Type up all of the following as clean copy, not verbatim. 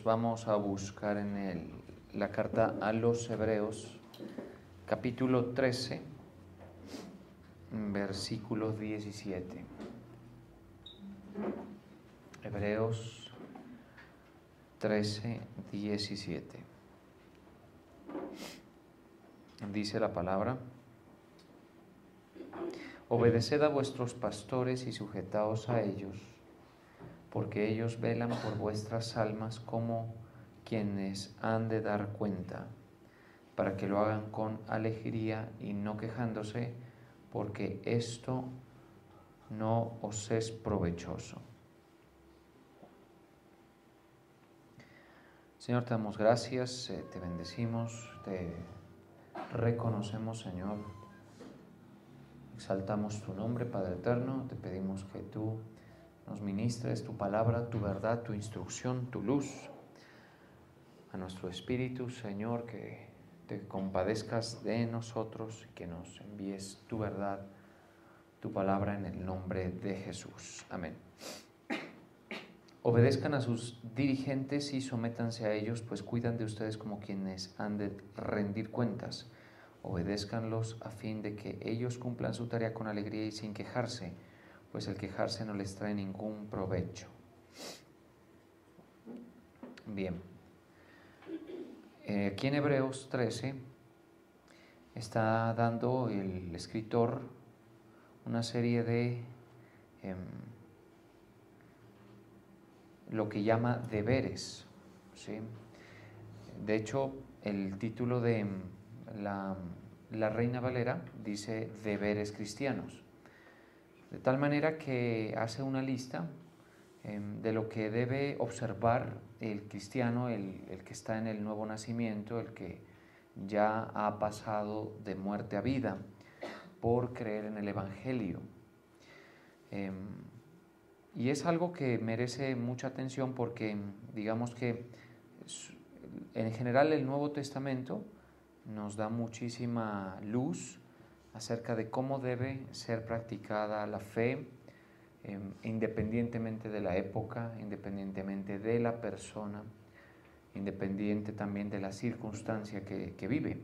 vamos a buscar en la carta a los Hebreos, capítulo 13, versículo 17. Hebreos 13, 17. Dice la palabra: obedeced a vuestros pastores y sujetaos a ellos, porque ellos velan por vuestras almas como quienes han de dar cuenta, para que lo hagan con alegría y no quejándose, porque esto no os es provechoso. Señor, te damos gracias, te bendecimos, te reconocemos, Señor. Exaltamos tu nombre, Padre eterno. Te pedimos que tú nos ministres tu palabra, tu verdad, tu instrucción, tu luz a nuestro espíritu, Señor, que te compadezcas de nosotros y que nos envíes tu verdad, tu palabra, en el nombre de Jesús. Amén. Obedezcan a sus dirigentes y sométanse a ellos, pues cuidan de ustedes como quienes han de rendir cuentas. Obedézcanlos a fin de que ellos cumplan su tarea con alegría y sin quejarse, pues el quejarse no les trae ningún provecho. Bien. Aquí en Hebreos 13 está dando el escritor una serie de lo que llama deberes, ¿sí? De hecho, el título de la Reina Valera dice deberes cristianos, de tal manera que hace una lista de lo que debe observar el cristiano, el que está en el nuevo nacimiento, el que ya ha pasado de muerte a vida por creer en el Evangelio. Y es algo que merece mucha atención porque digamos que en general el Nuevo Testamento nos da muchísima luz acerca de cómo debe ser practicada la fe, independientemente de la época, independientemente de la persona, independiente también de la circunstancia que vive.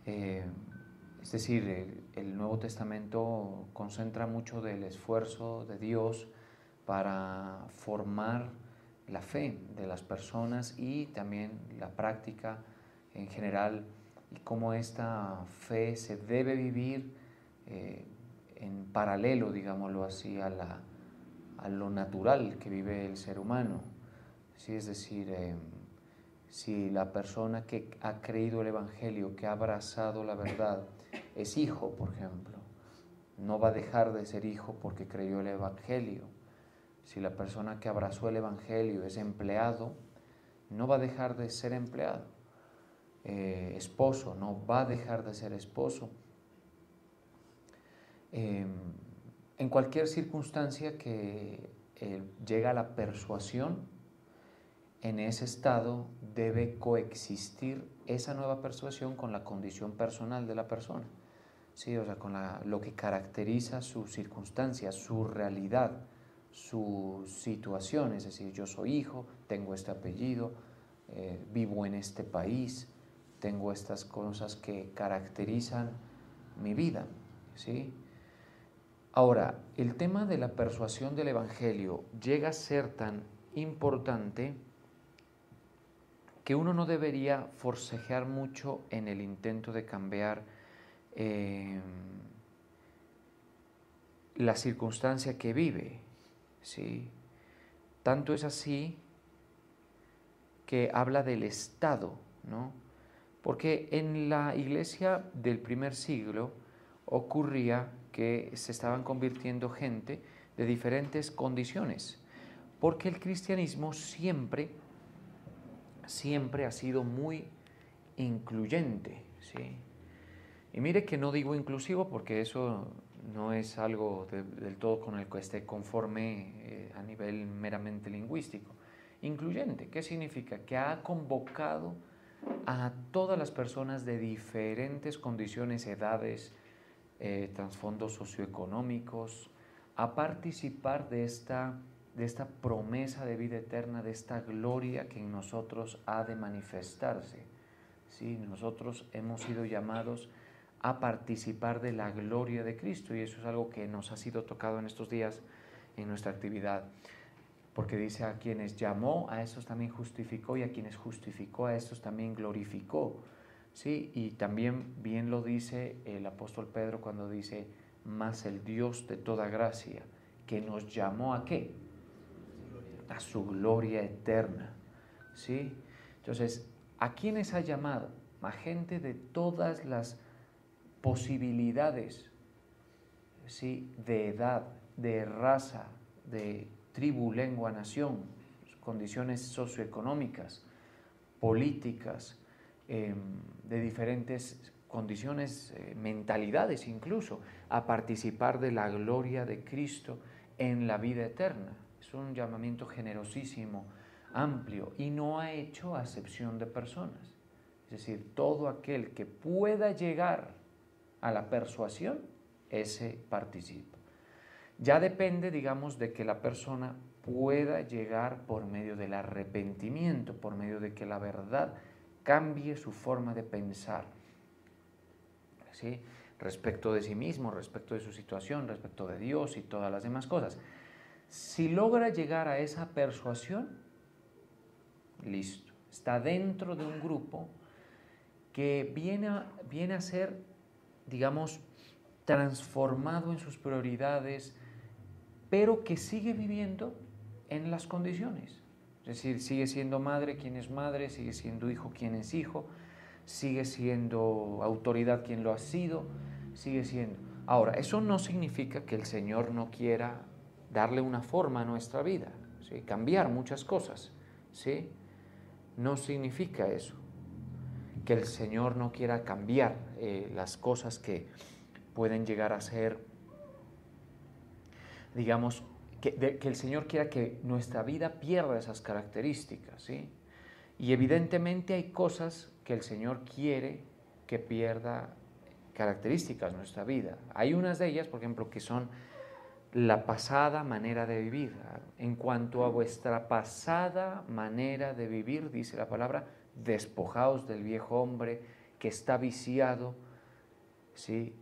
Es decir, el Nuevo Testamento concentra mucho del esfuerzo de Dios para formar la fe de las personas y también la práctica en general y cómo esta fe se debe vivir en paralelo, digámoslo así, a lo natural que vive el ser humano. ¿Sí? Es decir, si la persona que ha creído el Evangelio, que ha abrazado la verdad, es hijo, por ejemplo, no va a dejar de ser hijo porque creyó el Evangelio. Si la persona que abrazó el Evangelio es empleado, no va a dejar de ser empleado. Esposo, no va a dejar de ser esposo. En cualquier circunstancia que llega la persuasión, en ese estado debe coexistir esa nueva persuasión con la condición personal de la persona, ¿sí? O sea, con lo que caracteriza su circunstancia, su realidad, su situación. Es decir, yo soy hijo, tengo este apellido, vivo en este país, tengo estas cosas que caracterizan mi vida, ¿sí? Ahora, el tema de la persuasión del Evangelio llega a ser tan importante que uno no debería forcejear mucho en el intento de cambiar la circunstancia que vive, ¿sí? Tanto es así que habla del Estado, ¿no? Porque en la iglesia del primer siglo ocurría que se estaban convirtiendo gente de diferentes condiciones, porque el cristianismo siempre ha sido muy incluyente, ¿sí? Y mire que no digo inclusivo porque eso no es algo del todo con el que esté conforme a nivel meramente lingüístico. Incluyente, ¿qué significa? Que ha convocado a todas las personas de diferentes condiciones, edades, trasfondos socioeconómicos, a participar de esta de esta promesa de vida eterna, de esta gloria que en nosotros ha de manifestarse. ¿Sí? Nosotros hemos sido llamados a participar de la gloria de Cristo, y eso es algo que nos ha sido tocado en estos días en nuestra actividad, porque dice: a quienes llamó, a esos también justificó, y a quienes justificó, a estos también glorificó. ¿Sí? Y también bien lo dice el apóstol Pedro cuando dice: mas el Dios de toda gracia, que nos llamó ¿a qué? A su gloria eterna. ¿Sí? Entonces, ¿a quiénes ha llamado? A gente de todas las posibilidades, ¿sí? De edad, de raza, de tribu, lengua, nación, condiciones socioeconómicas, políticas, de diferentes condiciones, mentalidades incluso, a participar de la gloria de Cristo en la vida eterna. Es un llamamiento generosísimo, amplio, y no ha hecho acepción de personas. Es decir, todo aquel que pueda llegar a la persuasión, ese participa. Ya depende, digamos, de que la persona pueda llegar por medio del arrepentimiento, por medio de que la verdad cambie su forma de pensar, ¿sí? Respecto de sí mismo, respecto de su situación, respecto de Dios y todas las demás cosas. Si logra llegar a esa persuasión, listo, está dentro de un grupo que viene a ser, digamos, transformado en sus prioridades, pero que sigue viviendo en las condiciones. Es decir, sigue siendo madre quien es madre, sigue siendo hijo quien es hijo, sigue siendo autoridad quien lo ha sido, sigue siendo. Ahora, eso no significa que el Señor no quiera darle una forma a nuestra vida, ¿sí? Cambiar muchas cosas, ¿sí? No significa eso, que el Señor no quiera cambiar las cosas que pueden llegar a ser, digamos, que el Señor quiera que nuestra vida pierda esas características, ¿sí? Y evidentemente hay cosas que el Señor quiere que pierda características en nuestra vida. Hay unas de ellas, por ejemplo, que son la pasada manera de vivir. En cuanto a vuestra pasada manera de vivir, dice la palabra, despojaos del viejo hombre que está viciado, ¿sí?,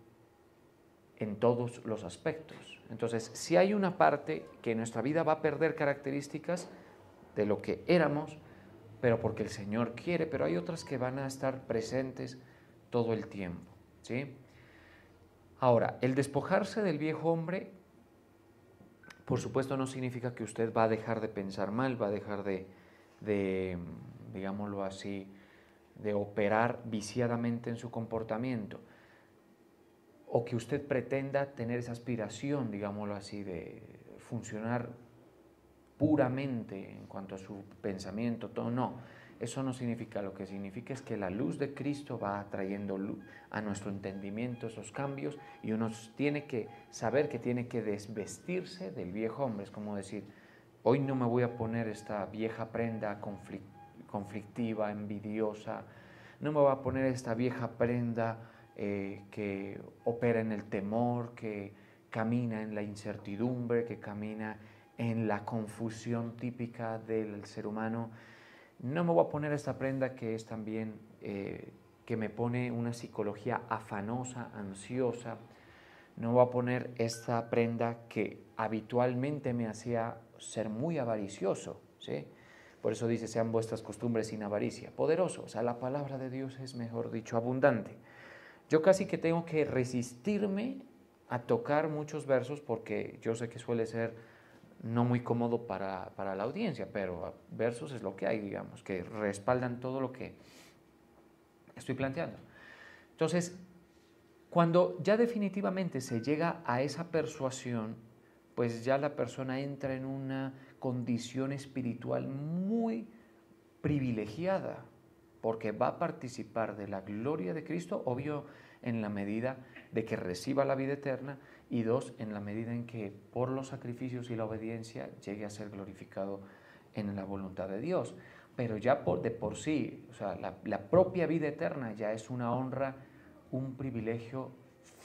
en todos los aspectos. Entonces, si hay una parte que en nuestra vida va a perder características de lo que éramos, pero porque el Señor quiere, pero hay otras que van a estar presentes todo el tiempo, ¿sí? Ahora, el despojarse del viejo hombre, por supuesto, no significa que usted va a dejar de pensar mal, va a dejar de digámoslo así, de operar viciadamente en su comportamiento, o que usted pretenda tener esa aspiración, digámoslo así, de funcionar puramente en cuanto a su pensamiento, todo. No, eso no significa. Lo que significa es que la luz de Cristo va trayendo a nuestro entendimiento esos cambios, y uno tiene que saber que tiene que desvestirse del viejo hombre. Es como decir, hoy no me voy a poner esta vieja prenda conflictiva, envidiosa, no me voy a poner esta vieja prenda que opera en el temor, que camina en la incertidumbre, que camina en la confusión típica del ser humano. No me voy a poner esta prenda que es también, que me pone una psicología afanosa, ansiosa. No voy a poner esta prenda que habitualmente me hacía ser muy avaricioso, ¿sí? Por eso dice, sean vuestras costumbres sin avaricia. Poderoso, o sea, la palabra de Dios es, mejor dicho, abundante. Yo casi que tengo que resistirme a tocar muchos versos, porque yo sé que suele ser no muy cómodo para la audiencia, pero versos es lo que hay, digamos, que respaldan todo lo que estoy planteando. Entonces, cuando ya definitivamente se llega a esa persuasión, pues ya la persona entra en una condición espiritual muy privilegiada, porque va a participar de la gloria de Cristo, obvio, en la medida de que reciba la vida eterna, y dos, en la medida en que por los sacrificios y la obediencia llegue a ser glorificado en la voluntad de Dios. Pero ya de por sí, o sea, la propia vida eterna ya es una honra, un privilegio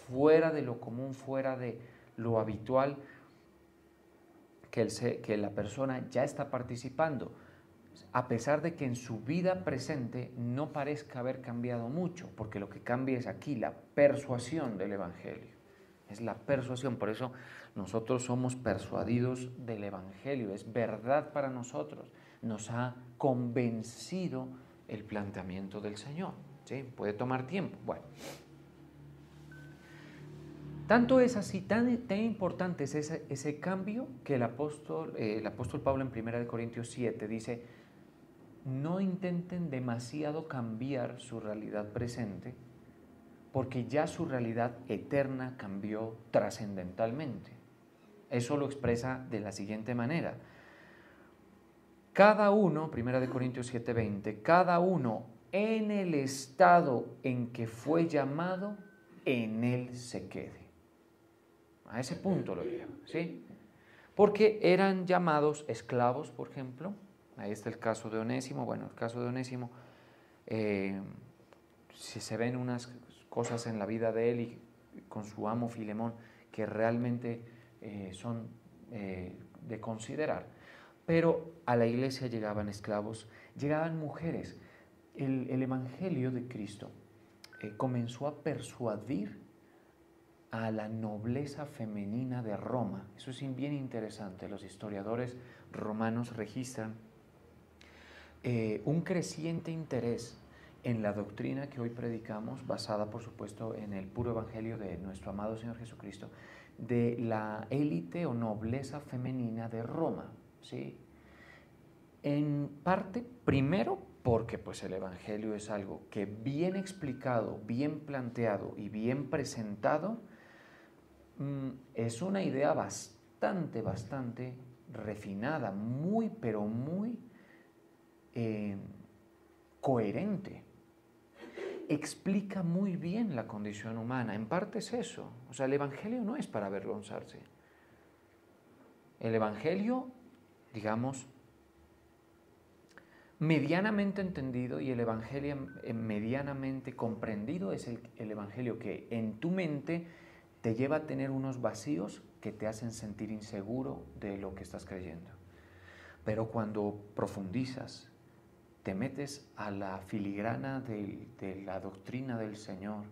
fuera de lo común, fuera de lo habitual, que la persona ya está participando, a pesar de que en su vida presente no parezca haber cambiado mucho, porque lo que cambia es aquí la persuasión del Evangelio. Es la persuasión, por eso nosotros somos persuadidos del Evangelio, es verdad para nosotros, nos ha convencido el planteamiento del Señor. ¿Sí? Puede tomar tiempo. Bueno, tanto es así, tan importante es ese cambio que el apóstol Pablo en 1 Corintios 7 dice: no intenten demasiado cambiar su realidad presente, porque ya su realidad eterna cambió trascendentalmente. Eso lo expresa de la siguiente manera: cada uno, 1 Corintios 7:20, cada uno en el estado en que fue llamado, en él se quede. A ese punto lo lleva, ¿sí? Porque eran llamados esclavos, por ejemplo. Ahí está el caso de Onésimo. Bueno, el caso de Onésimo, si se ven unas cosas en la vida de él y con su amo Filemón que realmente son de considerar. Pero a la iglesia llegaban esclavos, llegaban mujeres. El Evangelio de Cristo comenzó a persuadir a la nobleza femenina de Roma. Eso es bien interesante. Los historiadores romanos registran un creciente interés en la doctrina que hoy predicamos, basada por supuesto en el puro evangelio de nuestro amado Señor Jesucristo, de la élite o nobleza femenina de Roma, ¿sí? En parte, primero, porque pues el evangelio es algo que bien explicado, bien planteado y bien presentado, es una idea bastante refinada, muy, pero muy coherente. Explica muy bien la condición humana. En parte es eso. O sea, el Evangelio no es para avergonzarse. El Evangelio, digamos, medianamente entendido y el Evangelio medianamente comprendido es el Evangelio que en tu mente te lleva a tener unos vacíos que te hacen sentir inseguro de lo que estás creyendo. Pero cuando profundizas, te metes a la filigrana de la doctrina del Señor,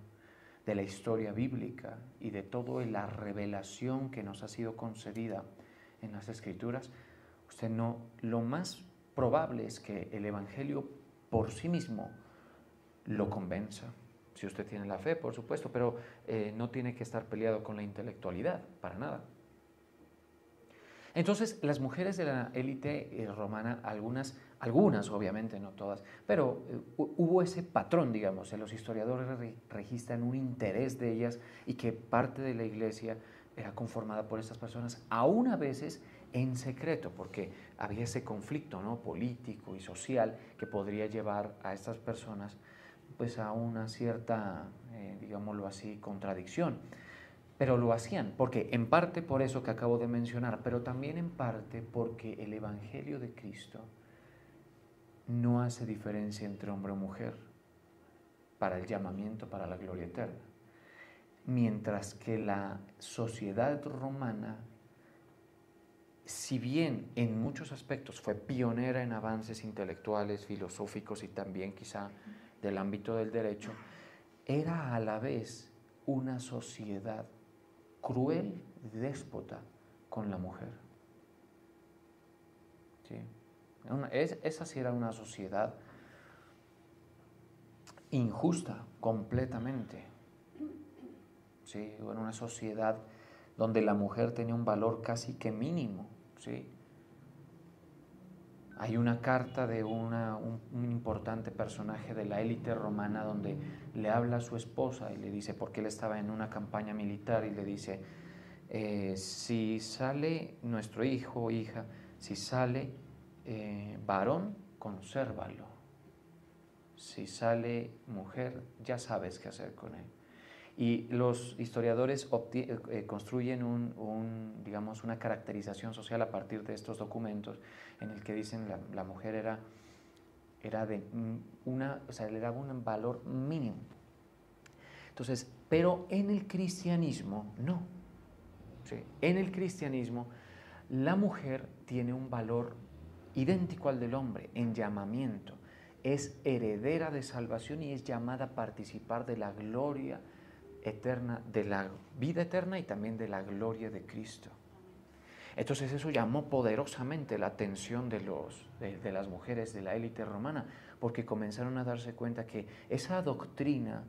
de la historia bíblica y de toda la revelación que nos ha sido concedida en las Escrituras, lo más probable es que el Evangelio por sí mismo lo convenza. Si usted tiene la fe, por supuesto, pero no tiene que estar peleado con la intelectualidad, para nada. Entonces, las mujeres de la élite romana, algunas obviamente, no todas, pero hubo ese patrón, digamos, los historiadores registran un interés de ellas y que parte de la iglesia era conformada por estas personas, aún a veces en secreto, porque había ese conflicto, ¿no?, político y social que podría llevar a estas personas pues a una cierta, digámoslo así, contradicción. Pero lo hacían, porque en parte por eso que acabo de mencionar, pero también en parte porque el Evangelio de Cristo no hace diferencia entre hombre o mujer para el llamamiento, para la gloria eterna. Mientras que la sociedad romana, si bien en muchos aspectos fue pionera en avances intelectuales, filosóficos y también quizá del ámbito del derecho, era a la vez una sociedad cruel, déspota con la mujer. ¿Sí? Esa sí era una sociedad injusta completamente. ¿Sí? Era una sociedad donde la mujer tenía un valor casi que mínimo. ¿Sí? Hay una carta de un importante personaje de la élite romana donde le habla a su esposa y le dice, porque él estaba en una campaña militar, y le dice, si sale nuestro hijo o hija, si sale varón, consérvalo. Si sale mujer, ya sabes qué hacer con él. Y los historiadores construyen digamos, una caracterización social a partir de estos documentos en el que dicen la mujer era de o sea, le daba un valor mínimo. Entonces, pero en el cristianismo no. ¿Sí? En el cristianismo La mujer tiene un valor idéntico al del hombre en llamamiento. Es heredera de salvación y es llamada a participar de la gloria eterna, de la vida eterna y también de la gloria de Cristo. Entonces eso llamó poderosamente la atención de las mujeres de la élite romana, porque comenzaron a darse cuenta que esa doctrina,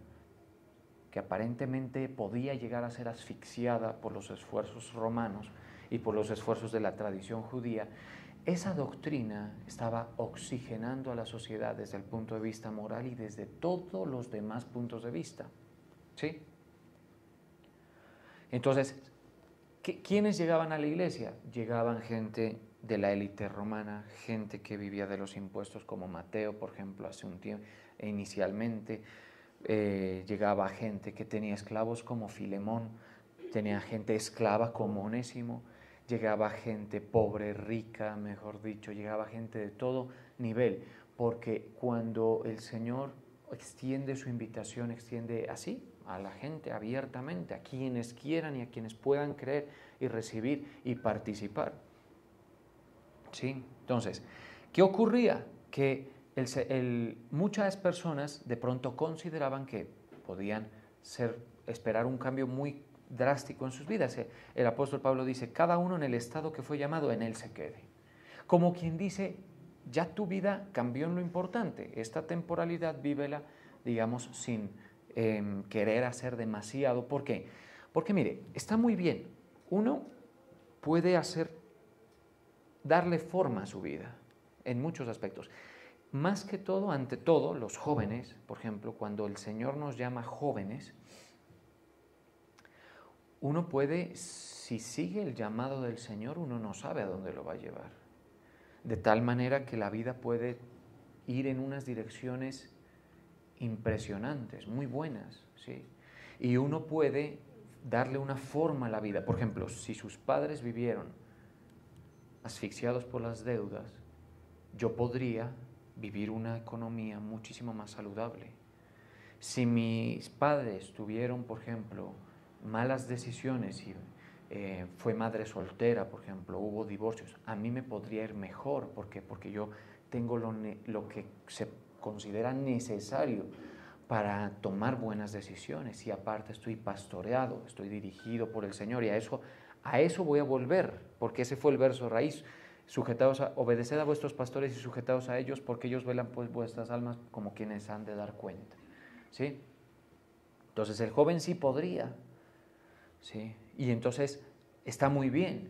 que aparentemente podía llegar a ser asfixiada por los esfuerzos romanos y por los esfuerzos de la tradición judía, esa doctrina estaba oxigenando a la sociedad desde el punto de vista moral y desde todos los demás puntos de vista. ¿Sí? Entonces, ¿quiénes llegaban a la iglesia? Llegaban gente de la élite romana, gente que vivía de los impuestos, como Mateo, por ejemplo, hace un tiempo, inicialmente. Llegaba gente que tenía esclavos como Filemón, tenía gente esclava como Onésimo, llegaba gente pobre, rica, mejor dicho, llegaba gente de todo nivel, porque cuando el Señor extiende su invitación, extiende así a la gente abiertamente, a quienes quieran y a quienes puedan creer y recibir y participar. ¿Sí? Entonces, ¿qué ocurría? Que muchas personas de pronto consideraban que podían esperar un cambio muy drástico en sus vidas. El apóstol Pablo dice, cada uno en el estado que fue llamado, en él se quede. Como quien dice, ya tu vida cambió en lo importante, esta temporalidad vívela, digamos, sin querer hacer demasiado. ¿Por qué? Porque mire, está muy bien, uno puede darle forma a su vida en muchos aspectos. Más que todo, ante todo, los jóvenes, por ejemplo, cuando el Señor nos llama jóvenes, uno puede, si sigue el llamado del Señor, uno no sabe a dónde lo va a llevar. De tal manera que la vida puede ir en unas direcciones impresionantes, muy buenas, ¿sí? Y uno puede darle una forma a la vida. Por ejemplo, si sus padres vivieron asfixiados por las deudas, yo podría vivir una economía muchísimo más saludable. Si mis padres tuvieron, por ejemplo, malas decisiones y fue madre soltera, por ejemplo, hubo divorcios, a mí me podría ir mejor. ¿Por qué? Porque yo tengo lo que se considera necesario para tomar buenas decisiones y aparte estoy pastoreado, estoy dirigido por el Señor y a eso voy a volver, porque ese fue el verso raíz. Obedeced a vuestros pastores y sujetaos a ellos, porque ellos velan pues vuestras almas como quienes han de dar cuenta. ¿Sí? Entonces el joven sí podría, ¿sí? Y entonces está muy bien,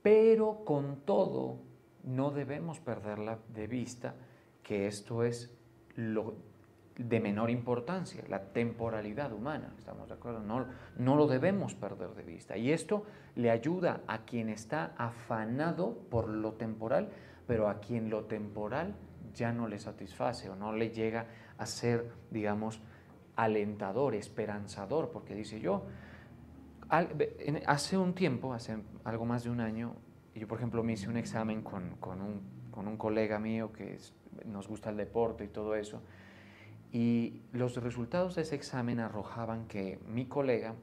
pero con todo no debemos perderla de vista que esto es lo de menor importancia, la temporalidad humana, ¿estamos de acuerdo? No lo debemos perder de vista. Y esto le ayuda a quien está afanado por lo temporal, pero a quien lo temporal ya no le satisface o no le llega a ser, digamos, alentador, esperanzador, porque dice yo, hace un tiempo, hace algo más de un año, yo por ejemplo me hice un examen con un colega mío que nos gusta el deporte y todo eso, y los resultados de ese examen arrojaban que mi colega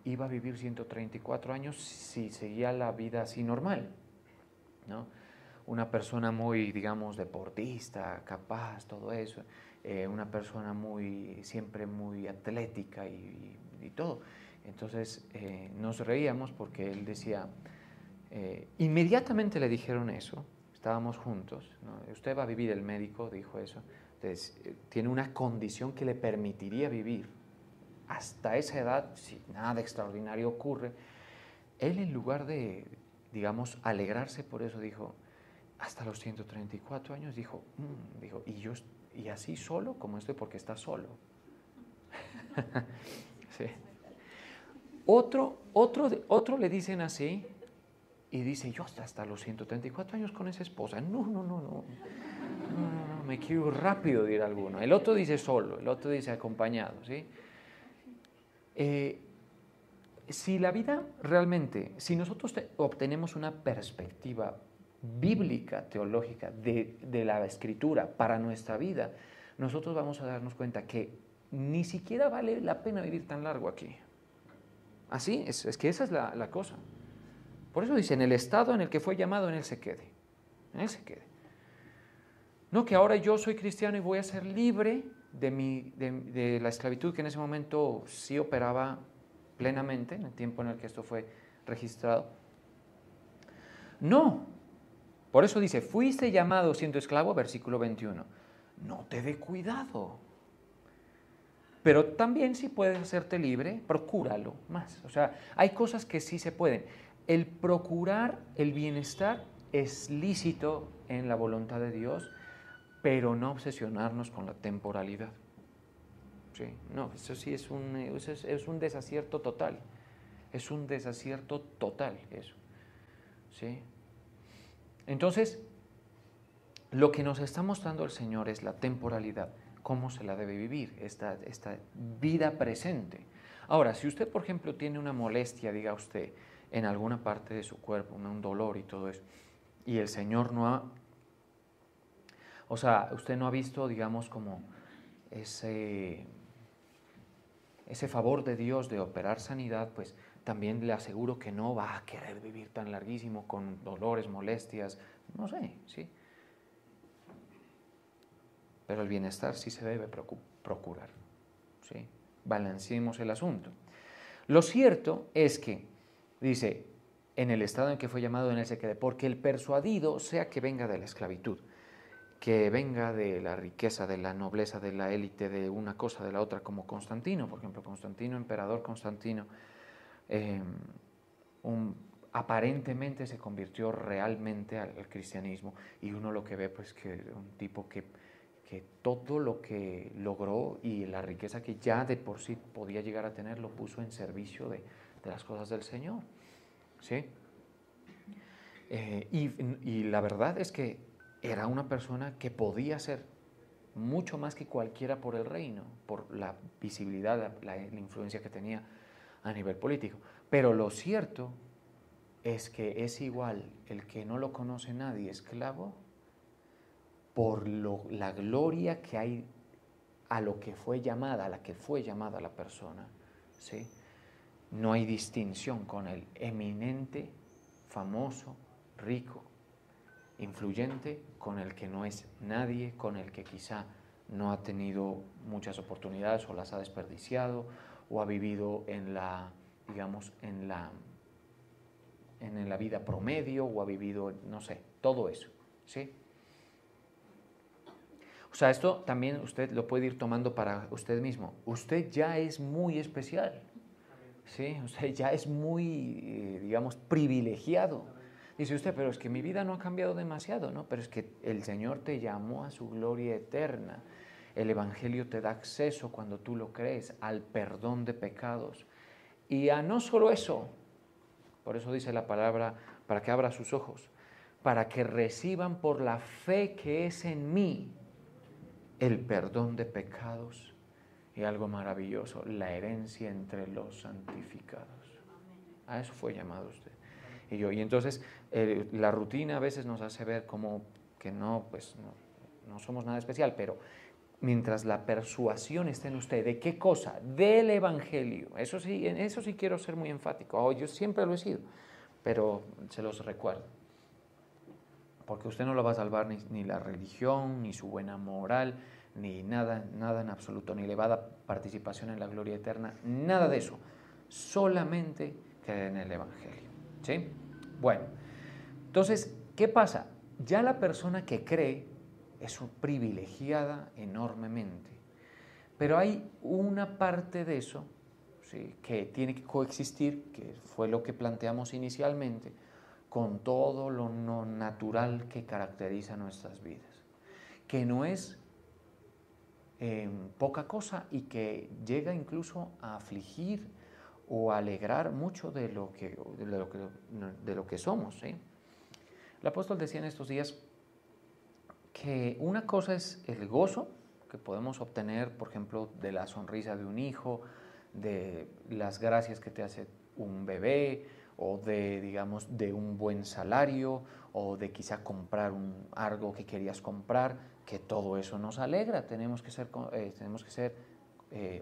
iba a vivir 134 años si seguía la vida así normal, ¿no? Una persona muy, digamos, deportista, capaz, todo eso, una persona siempre muy atlética y todo. Entonces nos reíamos porque él decía, inmediatamente le dijeron eso, estábamos juntos, ¿no? Usted va a vivir, el médico dijo eso. Entonces, tiene una condición que le permitiría vivir hasta esa edad, si nada extraordinario ocurre. Él, en lugar de, digamos, alegrarse por eso, dijo, hasta los 134 años, dijo, y así solo como estoy, porque está solo. Sí. Otro le dicen así, y dice, yo hasta los 134 años con esa esposa. No, me quiero ir rápido, dirá alguno. El otro dice solo, el otro dice acompañado, ¿sí? Si la vida realmente, si nosotros obtenemos una perspectiva bíblica, teológica, de la Escritura para nuestra vida, nosotros vamos a darnos cuenta que ni siquiera vale la pena vivir tan largo aquí. Así, es que esa es la cosa. Por eso dice, en el estado en el que fue llamado, en él se quede. En él se quede. No que ahora yo soy cristiano y voy a ser libre de la esclavitud que en ese momento sí operaba plenamente, en el tiempo en el que esto fue registrado. No. Por eso dice, fuiste llamado siendo esclavo, versículo 21. No te dé cuidado. Pero también si puedes hacerte libre, procúralo más. O sea, hay cosas que sí se pueden. El procurar el bienestar es lícito en la voluntad de Dios, pero no obsesionarnos con la temporalidad. Sí, no, eso sí es un desacierto total. Es un desacierto total eso. ¿Sí? Entonces, lo que nos está mostrando el Señor es la temporalidad, cómo se la debe vivir, esta vida presente. Ahora, si usted, por ejemplo, tiene una molestia, diga usted, en alguna parte de su cuerpo, un dolor y todo eso, y el Señor no ha, o sea, usted no ha visto, digamos, como ese favor de Dios de operar sanidad, pues también le aseguro que no va a querer vivir tan larguísimo con dolores, molestias, no sé, ¿sí? Pero el bienestar sí se debe procurar, ¿sí? Balanceemos el asunto. Lo cierto es que, dice, en el estado en que fue llamado, en él se quede, porque el persuadido, sea que venga de la esclavitud, que venga de la riqueza, de la nobleza, de la élite, de una cosa, de la otra, como Constantino, por ejemplo, Constantino, emperador Constantino, aparentemente se convirtió realmente al cristianismo, y uno lo que ve, pues, que un tipo que todo lo que logró y la riqueza que ya de por sí podía llegar a tener, lo puso en servicio de las cosas del Señor, ¿sí? Y la verdad es que era una persona que podía hacer mucho más que cualquiera por el reino, por la visibilidad, la influencia que tenía a nivel político. Pero lo cierto es que es igual el que no lo conoce nadie, esclavo, por la gloria que hay a lo que fue llamada, a la que fue llamada la persona, ¿sí? No hay distinción con el eminente, famoso, rico, influyente, con el que no es nadie, con el que quizá no ha tenido muchas oportunidades o las ha desperdiciado, o ha vivido en la, digamos, en la vida promedio, o ha vivido, no sé, todo eso, ¿sí? O sea, esto también usted lo puede ir tomando para usted mismo. Usted ya es muy especial, ¿sí? Usted ya es muy, digamos, privilegiado. Dice usted, pero es que mi vida no ha cambiado demasiado, ¿no? Pero es que el Señor te llamó a su gloria eterna. El Evangelio te da acceso, cuando tú lo crees, al perdón de pecados. Y a no solo eso, por eso dice la palabra, para que abra sus ojos, para que reciban por la fe que es en mí el perdón de pecados y algo maravilloso, la herencia entre los santificados. A eso fue llamado usted y yo. Y entonces la rutina a veces nos hace ver como que no, pues no somos nada especial, pero mientras la persuasión esté en usted, ¿de qué cosa? Del Evangelio. Eso sí, en eso sí quiero ser muy enfático. Yo siempre lo he sido, pero se los recuerdo. Porque usted no lo va a salvar ni la religión, ni su buena moral, ni nada en absoluto, ni le va a dar participación en la gloria eterna, nada de eso. Solamente creer en el Evangelio, ¿sí? Bueno, entonces, ¿qué pasa? Ya la persona que cree es privilegiada enormemente, pero hay una parte de eso, ¿sí?, que tiene que coexistir, que fue lo que planteamos inicialmente, con todo lo no natural que caracteriza nuestras vidas, que no es poca cosa y que llega incluso a afligir o a alegrar mucho de lo que somos, ¿sí? El apóstol decía en estos días que una cosa es el gozo que podemos obtener, por ejemplo, de la sonrisa de un hijo, de las gracias que te hace un bebé, o de, digamos, de un buen salario, o de quizá comprar algo que querías comprar, que todo eso nos alegra. Tenemos que ser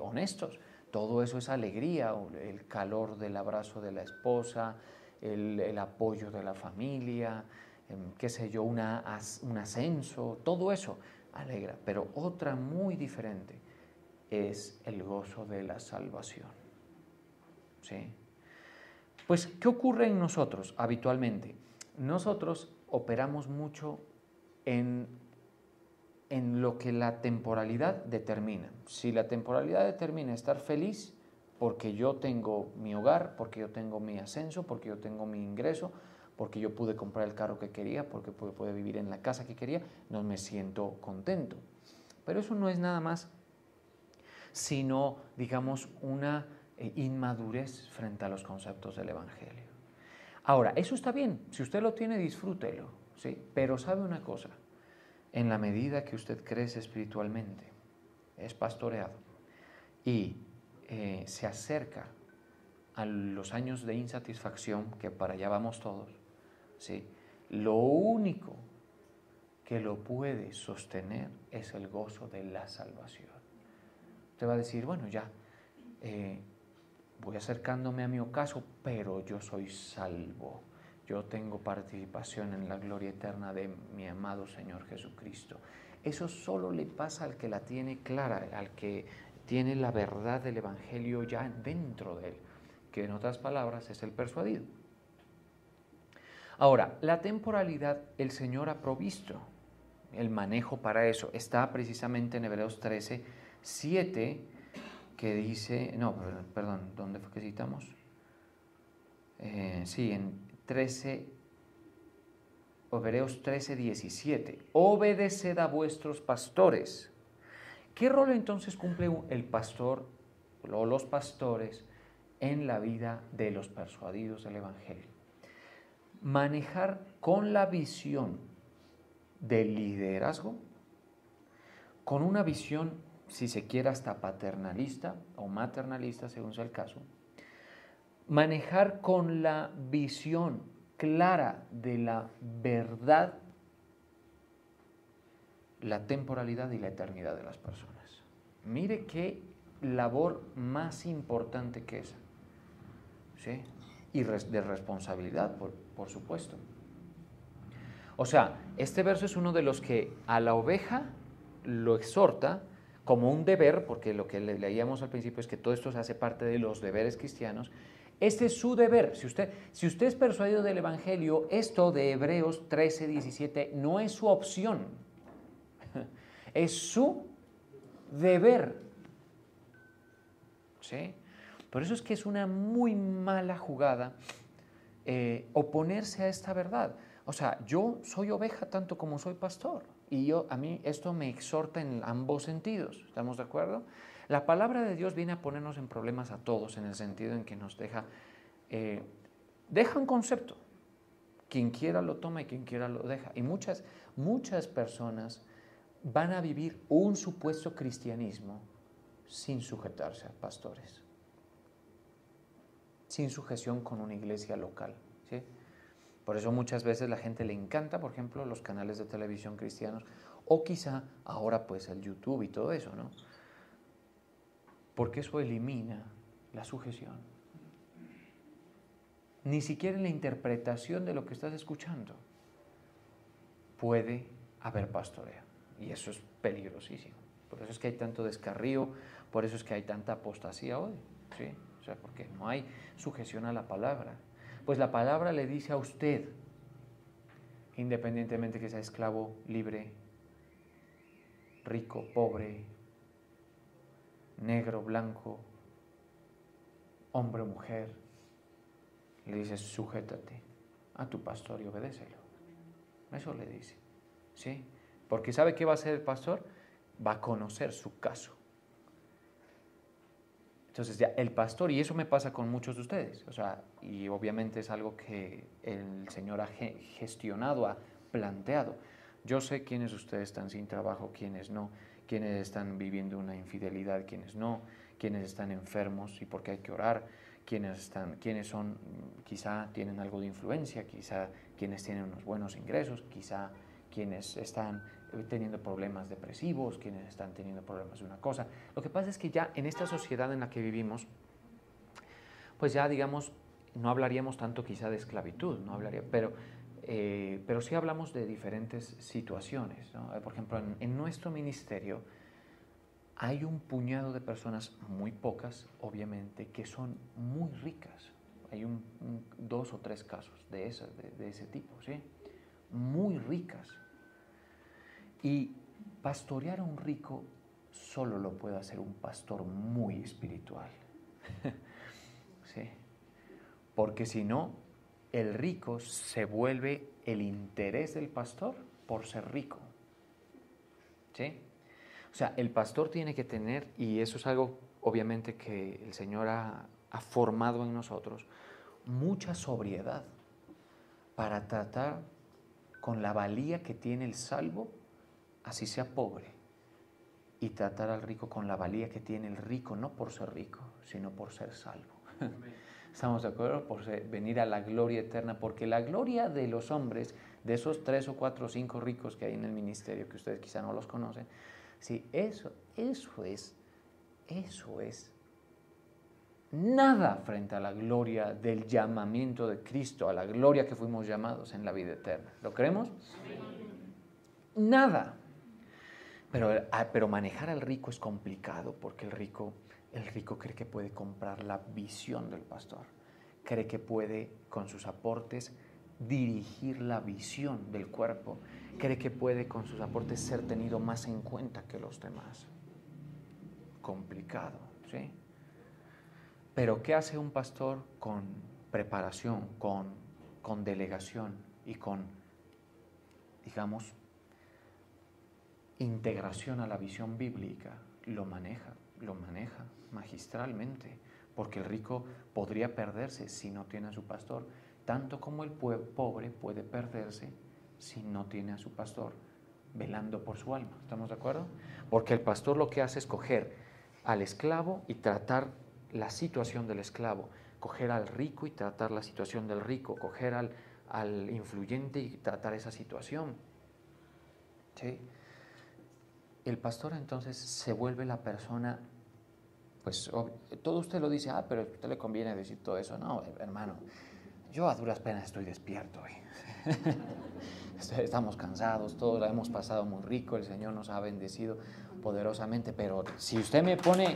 honestos. Todo eso es alegría, el calor del abrazo de la esposa, el apoyo de la familia, qué sé yo, un ascenso, todo eso alegra. Pero otra muy diferente es el gozo de la salvación. ¿Sí? Pues, ¿qué ocurre en nosotros habitualmente? Nosotros operamos mucho en lo que la temporalidad determina. Si la temporalidad determina estar feliz porque yo tengo mi hogar, porque yo tengo mi ascenso, porque yo tengo mi ingreso, porque yo pude comprar el carro que quería, porque pude vivir en la casa que quería, no me siento contento. Pero eso no es nada más sino, digamos, una inmadurez frente a los conceptos del Evangelio. Ahora, eso está bien, si usted lo tiene, disfrútelo, ¿sí? Pero sabe una cosa, en la medida que usted crece espiritualmente, es pastoreado y se acerca a los años de insatisfacción, que para allá vamos todos, ¿sí? Lo único que lo puede sostener es el gozo de la salvación. Usted va a decir, bueno, ya, voy acercándome a mi ocaso, pero yo soy salvo. Yo tengo participación en la gloria eterna de mi amado Señor Jesucristo. Eso solo le pasa al que la tiene clara, al que tiene la verdad del Evangelio ya dentro de él, que en otras palabras es el persuadido. Ahora, la temporalidad el Señor ha provisto el manejo para eso. Está precisamente en Hebreos 13, 7, que dice, no, perdón, ¿dónde fue que citamos? Sí, en 13, Hebreos 13, 17. Obedeced a vuestros pastores. ¿Qué rol entonces cumple el pastor o los pastores en la vida de los persuadidos del Evangelio? Manejar con la visión del liderazgo, con una visión, si se quiere, hasta paternalista o maternalista, según sea el caso, manejar con la visión clara de la verdad, la temporalidad y la eternidad de las personas. Mire qué labor más importante que esa, ¿sí? Y de responsabilidad, por supuesto. O sea, este verso es uno de los que a la oveja lo exhorta como un deber, porque lo que leíamos al principio es que todo esto se hace parte de los deberes cristianos. Este es su deber. Si usted es persuadido del Evangelio, esto de Hebreos 13, 17 no es su opción, es su deber. ¿Sí? Por eso es que es una muy mala jugada oponerse a esta verdad. O sea, yo soy oveja tanto como soy pastor. Y a mí esto me exhorta en ambos sentidos. ¿Estamos de acuerdo? La palabra de Dios viene a ponernos en problemas a todos, en el sentido en que nos deja un concepto. Quien quiera lo toma y quien quiera lo deja. Y muchas personas van a vivir un supuesto cristianismo sin sujetarse a pastores, sin sujeción con una iglesia local, ¿sí? Por eso muchas veces la gente le encanta, por ejemplo, los canales de televisión cristianos, o quizá ahora pues el YouTube y todo eso, ¿no? Porque eso elimina la sujeción. Ni siquiera en la interpretación de lo que estás escuchando puede haber pastoreo. Y eso es peligrosísimo. Por eso es que hay tanto descarrío, por eso es que hay tanta apostasía hoy, ¿sí? O sea, porque no hay sujeción a la palabra. Pues la palabra le dice a usted, independientemente que sea esclavo, libre, rico, pobre, negro, blanco, hombre o mujer, le dice, sujétate a tu pastor y obedécelo. Eso le dice, ¿sí? Porque ¿sabe qué va a hacer el pastor? Va a conocer su caso. Entonces ya el pastor, y eso me pasa con muchos de ustedes, o sea, y obviamente es algo que el Señor ha gestionado, ha planteado. Yo sé quiénes de ustedes están sin trabajo, quiénes no, quiénes están viviendo una infidelidad, quiénes no, quiénes están enfermos y por qué hay que orar, quiénes son, quizá tienen algo de influencia, quizá quienes tienen unos buenos ingresos, quizá quienes están teniendo problemas depresivos, quienes están teniendo problemas de una cosa. Lo que pasa es que ya en esta sociedad en la que vivimos, pues ya digamos, no hablaríamos tanto quizá de esclavitud, no hablaría, pero sí hablamos de diferentes situaciones, ¿no? Por ejemplo, en nuestro ministerio hay un puñado de personas, muy pocas, obviamente, que son muy ricas. Hay dos o tres casos de ese tipo, ¿sí? Muy ricas. Y pastorear a un rico solo lo puede hacer un pastor muy espiritual. ¿Sí? Porque si no, el rico se vuelve el interés del pastor por ser rico. ¿Sí? O sea, el pastor tiene que tener, y eso es algo obviamente que el Señor ha formado en nosotros, mucha sobriedad para tratar con la valía que tiene el salvo, así sea pobre, y tratar al rico con la valía que tiene el rico, no por ser rico, sino por ser salvo. ¿Estamos de acuerdo? Por venir a la gloria eterna, porque la gloria de los hombres, de esos 3 o 4 o 5 ricos que hay en el ministerio, que ustedes quizá no los conocen, sí, eso es nada frente a la gloria del llamamiento de Cristo, a la gloria que fuimos llamados en la vida eterna. ¿Lo creemos? Sí. Nada. Pero manejar al rico es complicado, porque el rico cree que puede comprar la visión del pastor, cree que puede con sus aportes dirigir la visión del cuerpo, cree que puede con sus aportes ser tenido más en cuenta que los demás. Complicado, ¿sí? Pero ¿qué hace un pastor con preparación, con delegación y con, digamos, integración a la visión bíblica? Lo maneja magistralmente, porque el rico podría perderse si no tiene a su pastor, tanto como el pobre puede perderse si no tiene a su pastor velando por su alma. ¿Estamos de acuerdo? Porque el pastor lo que hace es coger al esclavo y tratar la situación del esclavo, coger al rico y tratar la situación del rico, coger al influyente y tratar esa situación. ¿Sí? El pastor entonces se vuelve la persona, pues todo usted lo dice, pero a usted le conviene decir todo eso. No, hermano, yo a duras penas estoy despierto hoy. Estamos cansados, todos la hemos pasado muy rico, el Señor nos ha bendecido poderosamente, pero si usted me pone,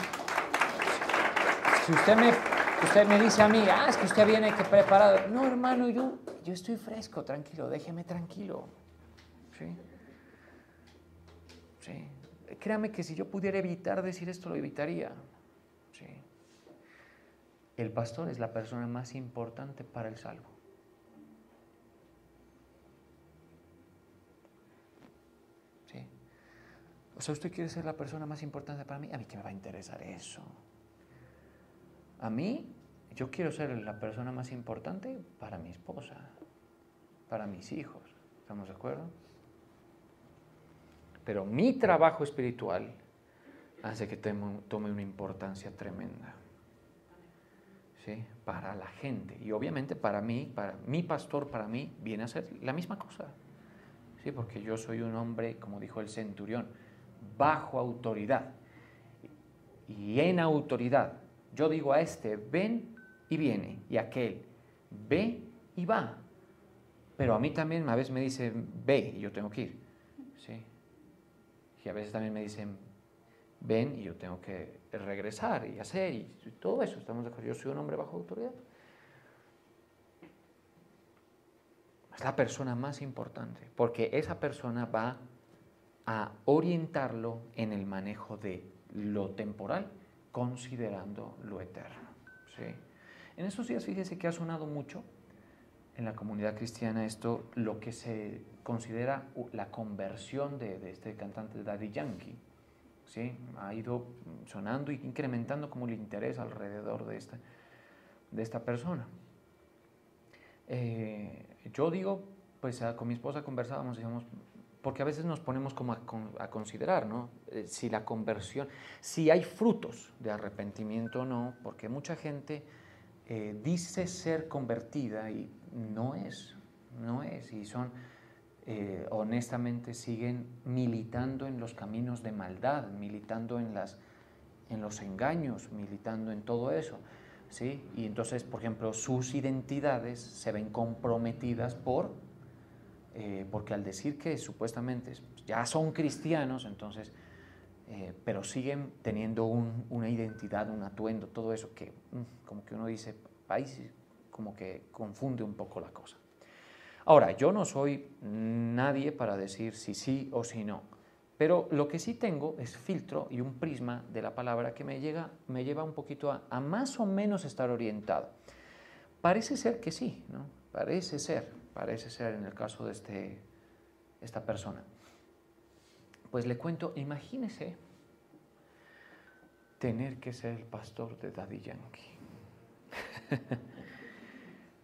usted me dice a mí, es que usted viene preparado. No, hermano, yo estoy fresco, tranquilo, déjeme tranquilo. ¿Sí? Sí. Créame que si yo pudiera evitar decir esto, lo evitaría. Sí. El pastor es la persona más importante para el salvo. ¿Sí? O sea, ¿usted quiere ser la persona más importante para mí? A mí, ¿qué me va a interesar eso? A mí, yo quiero ser la persona más importante para mi esposa, para mis hijos. ¿Estamos de acuerdo? Pero mi trabajo espiritual hace que tome una importancia tremenda, ¿sí? Para la gente. Y obviamente para mí, para mi pastor, para mí, viene a ser la misma cosa. ¿Sí? Porque yo soy un hombre, como dijo el centurión, bajo autoridad. Y en autoridad, yo digo a este, ven y viene, y a aquel, ve y va. Pero a mí también a veces me dicen, ve, y yo tengo que ir. ¿Sí? Y a veces también me dicen, ven, y yo tengo que regresar y hacer, y todo eso. ¿Estamos de acuerdo? Yo soy un hombre bajo autoridad. Es la persona más importante, porque esa persona va a orientarlo en el manejo de lo temporal, considerando lo eterno. ¿Sí? En estos días, fíjese que ha sonado mucho en la comunidad cristiana esto, lo que se considera la conversión de este cantante Daddy Yankee. ¿Sí? Ha ido sonando y incrementando como el interés alrededor de esta persona. Yo digo, pues con mi esposa conversábamos, digamos, porque a veces nos ponemos como a considerar, ¿no? Si la conversión, si hay frutos de arrepentimiento o no, porque mucha gente dice ser convertida y no es, y son, honestamente, siguen militando en los caminos de maldad, militando en los engaños, militando en todo eso. ¿sí? Y entonces, por ejemplo, sus identidades se ven comprometidas porque al decir que supuestamente ya son cristianos, entonces, pero siguen teniendo una identidad, un atuendo, todo eso que como que uno dice, ahí como que confunde un poco la cosa. Ahora, yo no soy nadie para decir si sí o si no, pero lo que sí tengo es filtro y un prisma de la palabra que me lleva un poquito a más o menos estar orientado. Parece ser que sí, ¿no? Parece ser en el caso de esta persona. Pues le cuento, imagínese tener que ser el pastor de Daddy Yankee.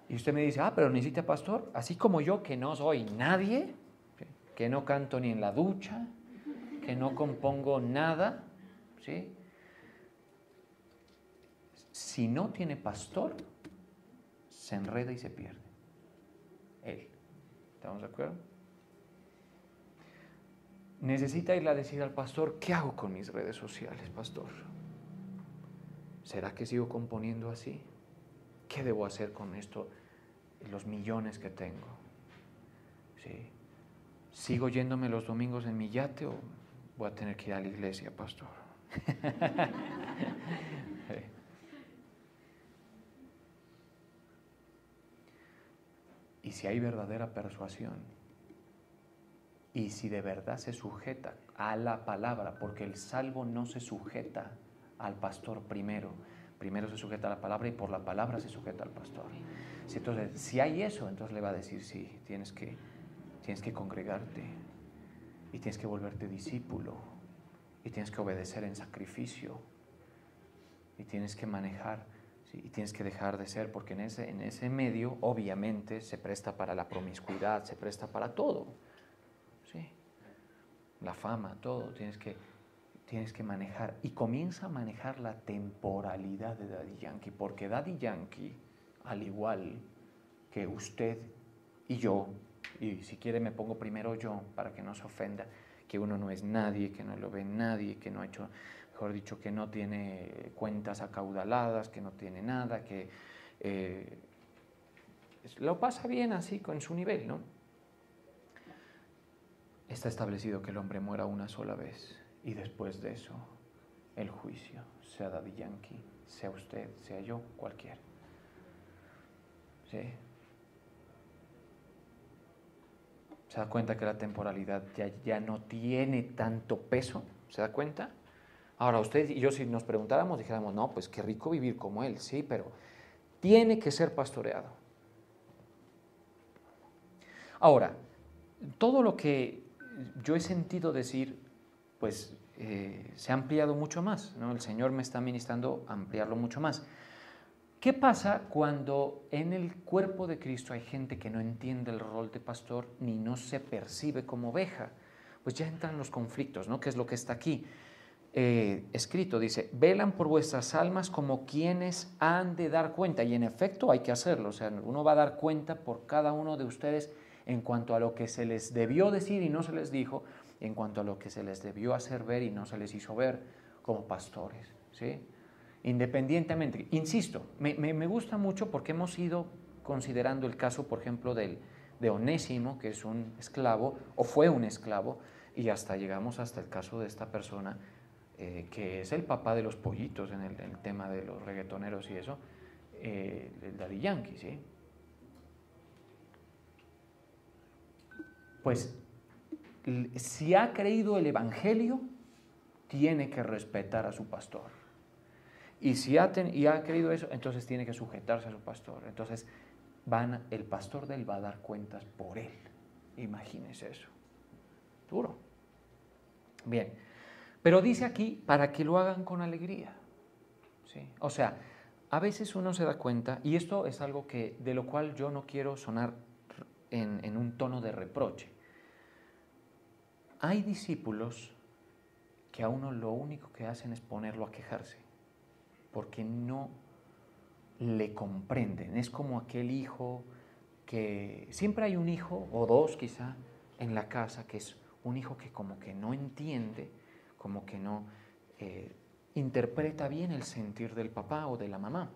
Y usted me dice, pero necesita pastor, así como yo que no soy nadie, que no canto ni en la ducha, que no compongo nada, ¿sí? Si no tiene pastor, se enreda y se pierde. Él. ¿Estamos de acuerdo? Necesita irle a decir al pastor, ¿qué hago con mis redes sociales, pastor? ¿Será que sigo componiendo así? ¿Qué debo hacer con esto, los millones que tengo? ¿Sí? ¿Sigo yéndome los domingos en mi yate o voy a tener que ir a la iglesia, pastor? Y si hay verdadera persuasión, y si de verdad se sujeta a la palabra, porque el salvo no se sujeta al pastor primero se sujeta a la palabra y por la palabra se sujeta al pastor. Entonces, si hay eso, entonces le va a decir, sí, tienes que congregarte y tienes que volverte discípulo y tienes que obedecer en sacrificio y tienes que manejar, ¿sí? Y tienes que dejar de ser, porque en ese medio obviamente se presta para la promiscuidad, se presta para todo, ¿sí? La fama, todo, tienes que manejar, y comienza a manejar la temporalidad de Daddy Yankee, porque Daddy Yankee, al igual que usted y yo, y si quiere me pongo primero yo para que no se ofenda, que uno no es nadie, que no lo ve nadie, que no ha hecho, mejor dicho, que no tiene cuentas acaudaladas, que no tiene nada, que lo pasa bien así con su nivel, ¿no? Está establecido que el hombre muera una sola vez y después de eso el juicio, sea Daddy Yankee, sea usted, sea yo, cualquiera. ¿Sí? ¿Se da cuenta que la temporalidad ya no tiene tanto peso? ¿Se da cuenta? Ahora, usted y yo, si nos preguntáramos, dijéramos, no, pues qué rico vivir como él, sí, pero tiene que ser pastoreado. Ahora, todo lo que yo he sentido decir, pues se ha ampliado mucho más, ¿no? El Señor me está ministrando a ampliarlo mucho más. ¿Qué pasa cuando en el cuerpo de Cristo hay gente que no entiende el rol de pastor ni no se percibe como oveja? Pues ya entran los conflictos, ¿no? Que es lo que está aquí escrito. Dice, velan por vuestras almas como quienes han de dar cuenta. Y en efecto hay que hacerlo. O sea, uno va a dar cuenta por cada uno de ustedes en cuanto a lo que se les debió decir y no se les dijo, en cuanto a lo que se les debió hacer ver y no se les hizo ver como pastores, ¿sí? Independientemente, insisto, me gusta mucho porque hemos ido considerando el caso, por ejemplo, de Onésimo, que es un esclavo, o fue un esclavo, y hasta llegamos hasta el caso de esta persona, que es el papá de los pollitos en el tema de los reggaetoneros y eso, el Daddy Yankee, ¿sí? Pues, si ha creído el Evangelio, tiene que respetar a su pastor. Y si ha creído eso, entonces tiene que sujetarse a su pastor. Entonces, el pastor de él va a dar cuentas por él. Imagínese eso. Duro. Bien. Pero dice aquí, para que lo hagan con alegría. ¿Sí? O sea, a veces uno se da cuenta, y esto es algo de lo cual yo no quiero sonar en un tono de reproche. Hay discípulos que a uno lo único que hacen es ponerlo a quejarse, porque no le comprenden. Es como aquel hijo que siempre hay un hijo o dos quizá en la casa que es un hijo que como que no entiende, como que no interpreta bien el sentir del papá o de la mamá,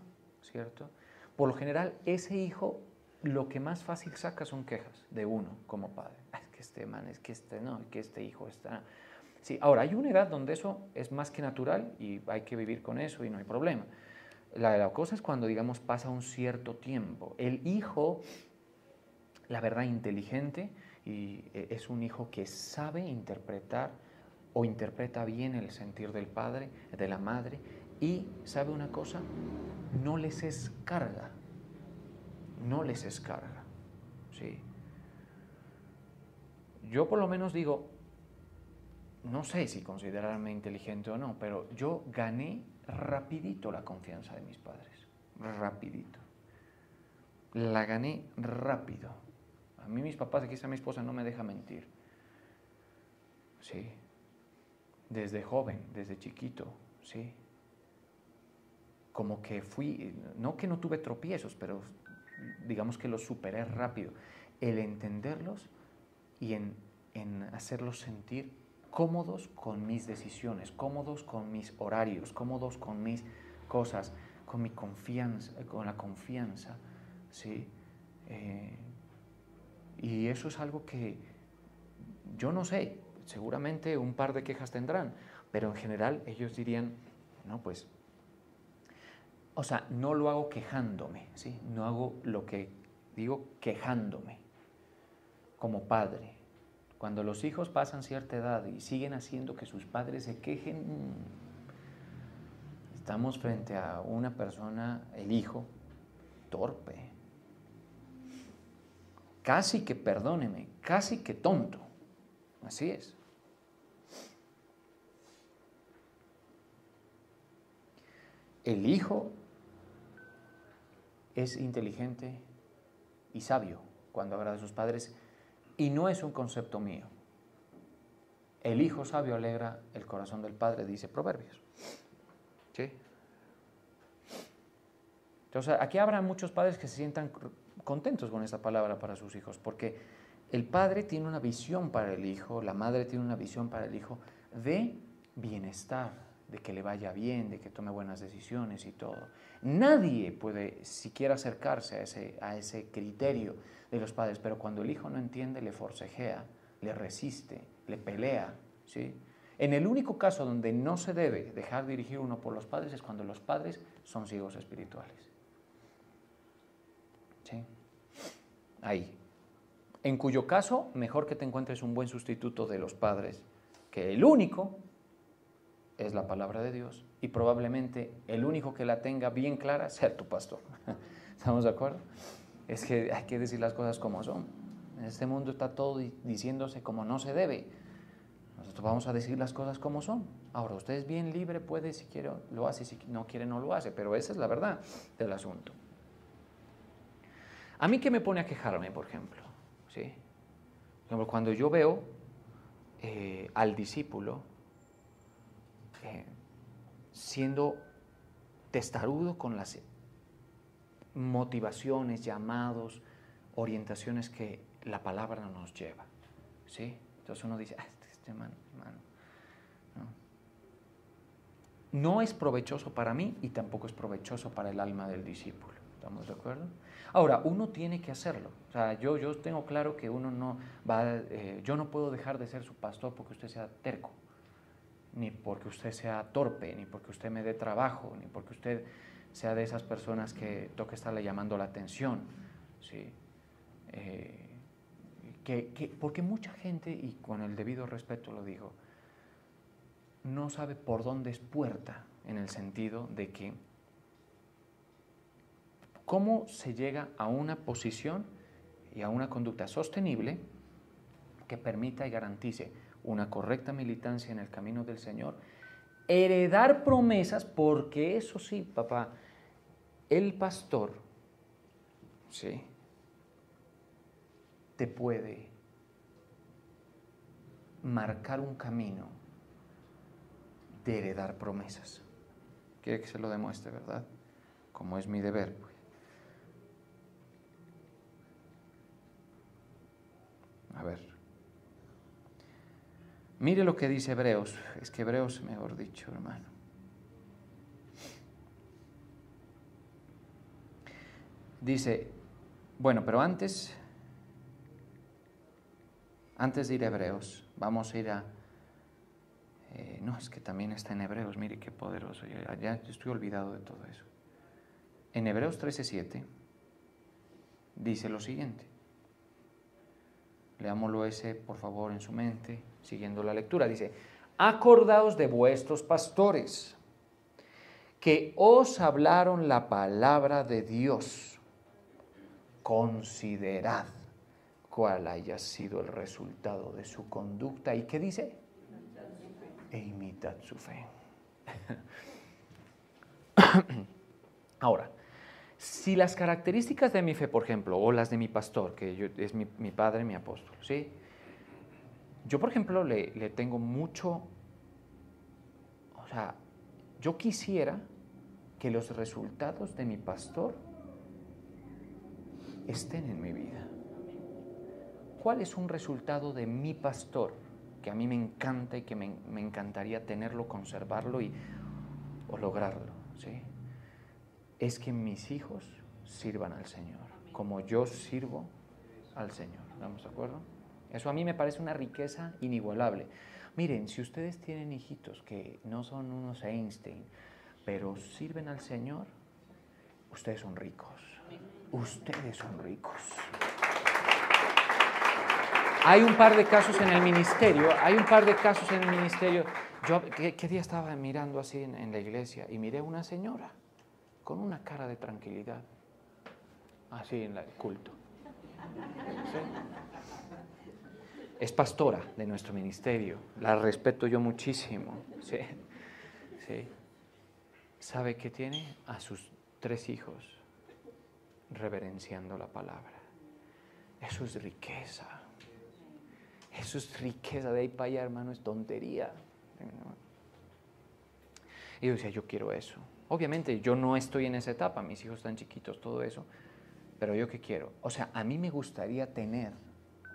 ¿cierto? Por lo general, ese hijo lo que más fácil saca son quejas de uno como padre. Es que este man, es que este no, es que este hijo está... Sí, ahora, hay una edad donde eso es más que natural y hay que vivir con eso y no hay problema. La cosa es cuando, digamos, pasa un cierto tiempo. El hijo, la verdad, inteligente, y es un hijo que sabe interpretar o interpreta bien el sentir del padre, de la madre, y sabe una cosa, no les es carga, no les es carga, ¿sí? Yo por lo menos digo, no sé si considerarme inteligente o no, pero yo gané rapidito la confianza de mis padres, rapidito. La gané rápido. A mí mis papás, aquí está mi esposa, no me deja mentir. Sí, desde joven, desde chiquito, sí. Como que fui, no que no tuve tropiezos, pero digamos que los superé rápido. El entenderlos y en hacerlos sentir cómodos con mis decisiones, cómodos con mis horarios, cómodos con mis cosas, con mi confianza, con la confianza, ¿sí? Y eso es algo que yo no sé, seguramente un par de quejas tendrán, pero en general ellos dirían, no, pues, o sea, no lo hago quejándome, ¿sí? No hago lo que digo quejándome como padre. Cuando los hijos pasan cierta edad y siguen haciendo que sus padres se quejen, estamos frente a una persona, el hijo, torpe, casi que, perdóneme, casi que tonto. Así es. El hijo es inteligente y sabio cuando agrada a sus padres, y no es un concepto mío. El hijo sabio alegra el corazón del padre, dice Proverbios. ¿Sí? Entonces, aquí habrá muchos padres que se sientan contentos con esta palabra para sus hijos, porque el padre tiene una visión para el hijo, la madre tiene una visión para el hijo de bienestar, de que le vaya bien, de que tome buenas decisiones y todo. Nadie puede siquiera acercarse a ese criterio de los padres, pero cuando el hijo no entiende, le forcejea, le resiste, le pelea, ¿sí? En el único caso donde no se debe dejar dirigir uno por los padres es cuando los padres son ciegos espirituales. ¿Sí? Ahí. En cuyo caso, mejor que te encuentres un buen sustituto de los padres, que el único es la palabra de Dios, y probablemente el único que la tenga bien clara sea tu pastor. ¿Estamos de acuerdo? Es que hay que decir las cosas como son. En este mundo está todo diciéndose como no se debe. Nosotros vamos a decir las cosas como son. Ahora, usted es bien libre, puede, si quiere lo hace, si no quiere no lo hace, pero esa es la verdad del asunto. ¿A mí qué me pone a quejarme, por ejemplo? ¿Sí? Por ejemplo, cuando yo veo al discípulo siendo testarudo con las motivaciones, llamados, orientaciones que la palabra nos lleva, ¿sí? Entonces uno dice, este man, no es provechoso para mí y tampoco es provechoso para el alma del discípulo. ¿Estamos de acuerdo? Ahora, uno tiene que hacerlo. O sea, yo tengo claro que uno no va, yo no puedo dejar de ser su pastor porque usted sea terco, ni porque usted sea torpe, ni porque usted me dé trabajo, ni porque usted sea de esas personas que toca estarle llamando la atención, ¿sí? Porque mucha gente, y con el debido respeto lo digo, no sabe por dónde es puerta, en el sentido de que cómo se llega a una posición y a una conducta sostenible que permita y garantice una correcta militancia en el camino del Señor, heredar promesas, porque eso sí, papá, el pastor, ¿sí?, te puede marcar un camino de heredar promesas. Quiere que se lo demuestre, ¿verdad? Como es mi deber, pues. A ver. Mire lo que dice Hebreos. Es que Hebreos, mejor dicho, hermano. Dice, bueno, pero antes de ir a Hebreos, vamos a ir a... no, es que también está en Hebreos, mire qué poderoso, ya estoy olvidado de todo eso. En Hebreos 13:7 dice lo siguiente. Leámoslo ese, por favor, en su mente, siguiendo la lectura. Dice, acordaos de vuestros pastores, que os hablaron la palabra de Dios. Considerad cuál haya sido el resultado de su conducta. ¿Y qué dice? E imitad su fe. Ahora, si las características de mi fe, por ejemplo, o las de mi pastor, que es mi padre, mi apóstol, ¿sí? Yo, por ejemplo, le tengo mucho, o sea, yo quisiera que los resultados de mi pastor estén en mi vida. ¿Cuál es un resultado de mi pastor que a mí me encanta y que me encantaría tenerlo, conservarlo o lograrlo? ¿Sí? Es que mis hijos sirvan al Señor, como yo sirvo al Señor. ¿Estamos de acuerdo? Eso a mí me parece una riqueza inigualable. Miren, si ustedes tienen hijitos que no son unos Einstein, pero sirven al Señor, ustedes son ricos. Ustedes son ricos. Hay un par de casos en el ministerio, Yo, ¿qué día estaba mirando así en la iglesia y miré una señora con una cara de tranquilidad, así en el culto. ¿Sí? Es pastora de nuestro ministerio, la respeto yo muchísimo. ¿Sí? ¿Sí? ¿Sabe qué tiene? A sus 3 hijos reverenciando la palabra. Eso es riqueza. Eso es riqueza. De ahí para allá, hermano, es tontería. Y yo decía, yo quiero eso. Obviamente yo no estoy en esa etapa, mis hijos están chiquitos, todo eso, pero yo qué quiero. O sea, a mí me gustaría tener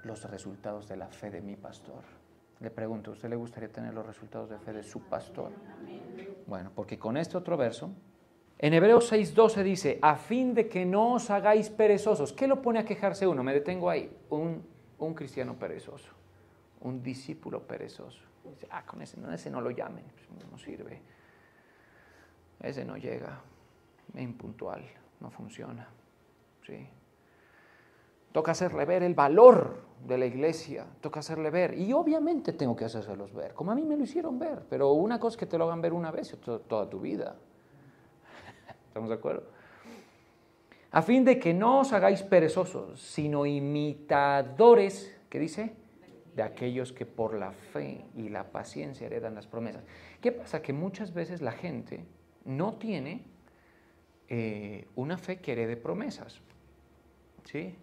los resultados de la fe de mi pastor. Le pregunto, ¿a usted le gustaría tener los resultados de fe de su pastor? Bueno, porque con este otro verso, en Hebreos 6:12 dice, a fin de que no os hagáis perezosos. ¿Qué lo pone a quejarse uno? Me detengo ahí. Un cristiano perezoso, un discípulo perezoso. Dice, con ese no lo llamen, no sirve. Ese no llega, es impuntual, no funciona. ¿Sí? Toca hacerle ver el valor de la iglesia, toca hacerle ver. Y obviamente tengo que hacérselos ver, como a mí me lo hicieron ver. Pero una cosa es que te lo hagan ver una vez y toda tu vida. ¿Estamos de acuerdo? A fin de que no os hagáis perezosos, sino imitadores, ¿qué dice? De aquellos que por la fe y la paciencia heredan las promesas. ¿Qué pasa? Que muchas veces la gente no tiene una fe que herede promesas. ¿Sí?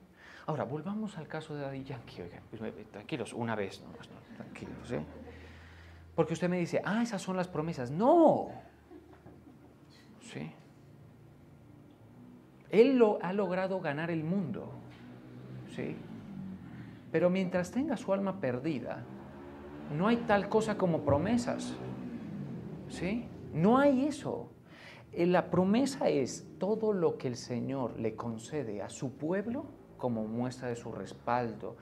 Ahora, volvamos al caso de Daddy Yankee. Oigan, tranquilos, una vez nomás, no, tranquilos. ¿Sí? Porque usted me dice, esas son las promesas. ¡No! ¿Sí? Él ha logrado ganar el mundo. ¿Sí? Pero mientras tenga su alma perdida, no hay tal cosa como promesas. ¿Sí? No hay eso. La promesa es todo lo que el Señor le concede a su pueblo como muestra de su respaldo,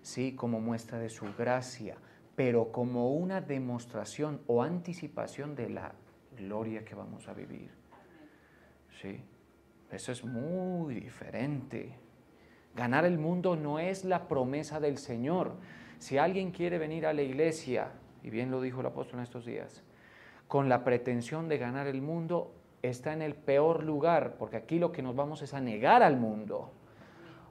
¿sí? Como muestra de su gracia, pero como una demostración o anticipación de la gloria que vamos a vivir. ¿Sí? Eso es muy diferente. Ganar el mundo no es la promesa del Señor. Si alguien quiere venir a la iglesia, y bien lo dijo el apóstol en estos días, con la pretensión de ganar el mundo, está en el peor lugar, porque aquí lo que nos vamos es a negar al mundo.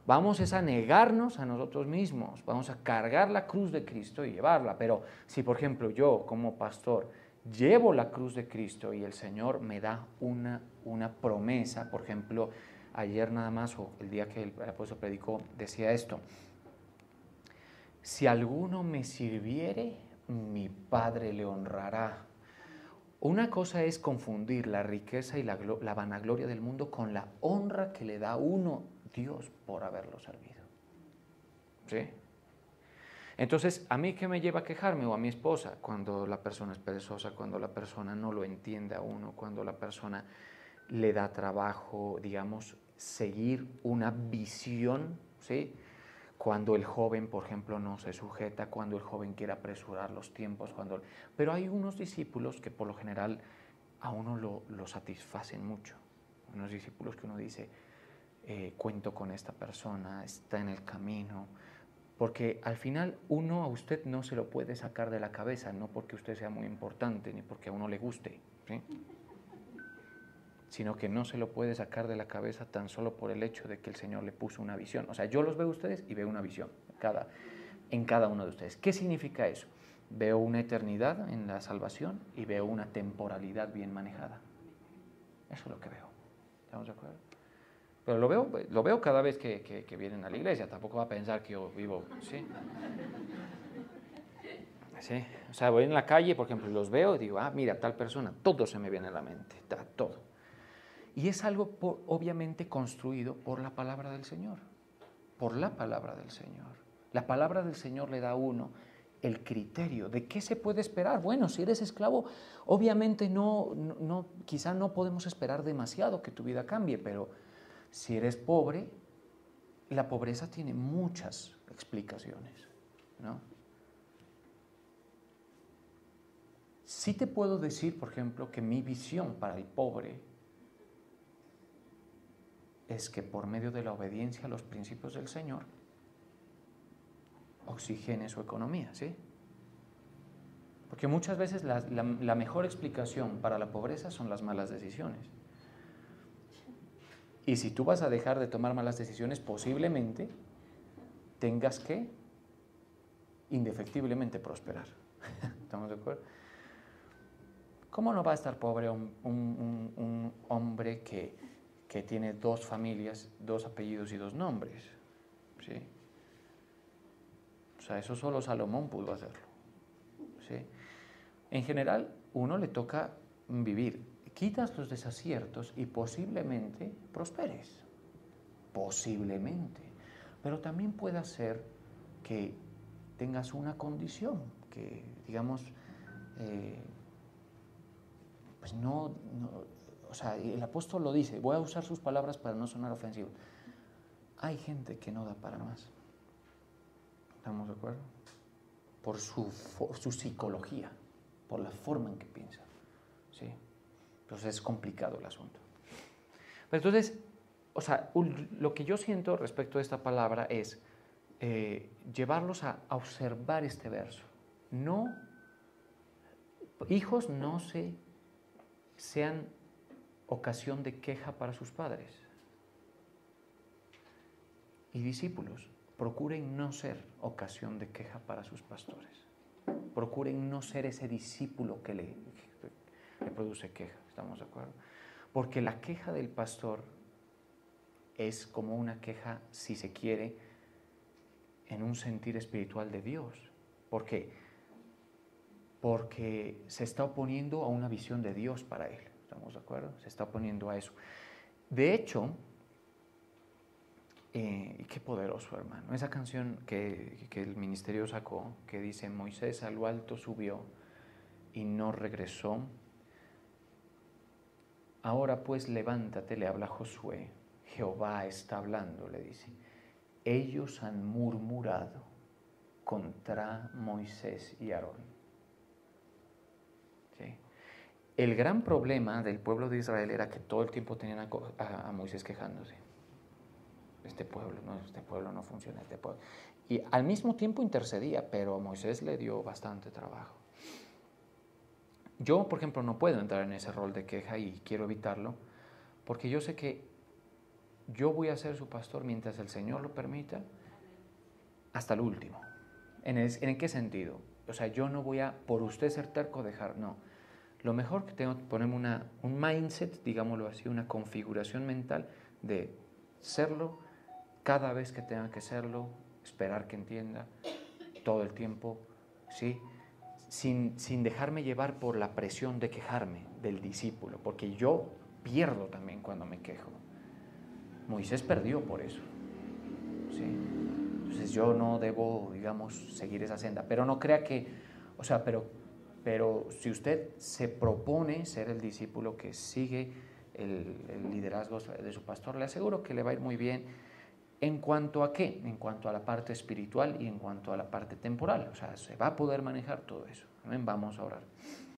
Vamos es a negarnos a nosotros mismos, vamos a cargar la cruz de Cristo y llevarla. Pero si, por ejemplo, yo como pastor llevo la cruz de Cristo y el Señor me da una promesa, por ejemplo, ayer nada más, o el día que el apóstol predicó, decía esto: si alguno me sirviere, mi Padre le honrará. Una cosa es confundir la riqueza y la vanagloria del mundo con la honra que le da a uno Dios por haberlo servido. ¿Sí? Entonces, ¿a mí qué me lleva a quejarme? O a mi esposa, cuando la persona es perezosa, cuando la persona no lo entiende a uno, cuando la persona le da trabajo, digamos, seguir una visión, ¿sí? Cuando el joven, por ejemplo, no se sujeta, cuando el joven quiere apresurar los tiempos, pero hay unos discípulos que por lo general a uno lo satisfacen mucho. Unos discípulos que uno dice, cuento con esta persona, está en el camino, porque al final uno a usted no se lo puede sacar de la cabeza, no porque usted sea muy importante, ni porque a uno le guste, ¿sí? Sino que no se lo puede sacar de la cabeza tan solo por el hecho de que el Señor le puso una visión. O sea, yo los veo a ustedes y veo una visión en cada uno de ustedes. ¿Qué significa eso? Veo una eternidad en la salvación y veo una temporalidad bien manejada. Eso es lo que veo. ¿Estamos de acuerdo? Pero lo veo cada vez que vienen a la iglesia. Tampoco va a pensar que yo vivo, ¿sí? ¿Sí? O sea, voy en la calle, por ejemplo, y los veo y digo, mira, tal persona, todo se me viene a la mente, todo. Y es algo obviamente construido por la palabra del Señor, por la palabra del Señor. La palabra del Señor le da a uno el criterio de qué se puede esperar. Bueno, si eres esclavo, obviamente quizá no podemos esperar demasiado que tu vida cambie, pero si eres pobre, la pobreza tiene muchas explicaciones, ¿no? Sí te puedo decir, por ejemplo, que mi visión para el pobre es que por medio de la obediencia a los principios del Señor, oxigene su economía, ¿sí? Porque muchas veces la mejor explicación para la pobreza son las malas decisiones. Y si tú vas a dejar de tomar malas decisiones, posiblemente tengas que indefectiblemente prosperar. ¿Estamos de acuerdo? ¿Cómo no va a estar pobre un hombre que tiene 2 familias, 2 apellidos y 2 nombres? ¿Sí? O sea, eso solo Salomón pudo hacerlo. ¿Sí? En general, uno le toca vivir. Quitas los desaciertos y posiblemente prosperes. Posiblemente. Pero también puede ser que tengas una condición que, digamos, pues o sea, el apóstol lo dice, voy a usar sus palabras para no sonar ofensivo. Hay gente que no da para más. ¿Estamos de acuerdo? Por su psicología, por la forma en que piensa, ¿sí? Entonces es complicado el asunto. Pero entonces, o sea, lo que yo siento respecto a esta palabra es llevarlos a observar este verso. Hijos no sean ocasión de queja para sus padres. Y discípulos, procuren no ser ocasión de queja para sus pastores. Procuren no ser ese discípulo que le produce queja. ¿Estamos de acuerdo? Porque la queja del pastor es como una queja, si se quiere, en un sentir espiritual de Dios. ¿Por qué? Porque se está oponiendo a una visión de Dios para él. ¿Estamos de acuerdo? Se está oponiendo a eso. De hecho, qué poderoso, hermano. Esa canción que el ministerio sacó, que dice, Moisés a lo alto subió y no regresó. Ahora pues levántate, le habla Josué. Jehová está hablando, le dice. Ellos han murmurado contra Moisés y Aarón. ¿Sí? El gran problema del pueblo de Israel era que todo el tiempo tenían a Moisés quejándose. Este pueblo no funciona, este pueblo. Y al mismo tiempo intercedía, pero a Moisés le dio bastante trabajo. Yo, por ejemplo, no puedo entrar en ese rol de queja y quiero evitarlo, porque yo sé que yo voy a ser su pastor mientras el Señor lo permita, hasta el último. ¿En qué sentido? O sea, yo no voy a, por usted ser terco, dejar, no. Lo mejor que tengo que ponerme un mindset, digámoslo así, una configuración mental de serlo cada vez que tenga que serlo, esperar que entienda todo el tiempo, ¿sí? Sin dejarme llevar por la presión de quejarme del discípulo, porque yo pierdo también cuando me quejo. Moisés perdió por eso, ¿sí? Entonces yo no debo, digamos, seguir esa senda, pero no crea que, o sea, pero si usted se propone ser el discípulo que sigue el liderazgo de su pastor, le aseguro que le va a ir muy bien. ¿En cuanto a qué? En cuanto a la parte espiritual y en cuanto a la parte temporal. O sea, se va a poder manejar todo eso. Amén. Vamos a orar.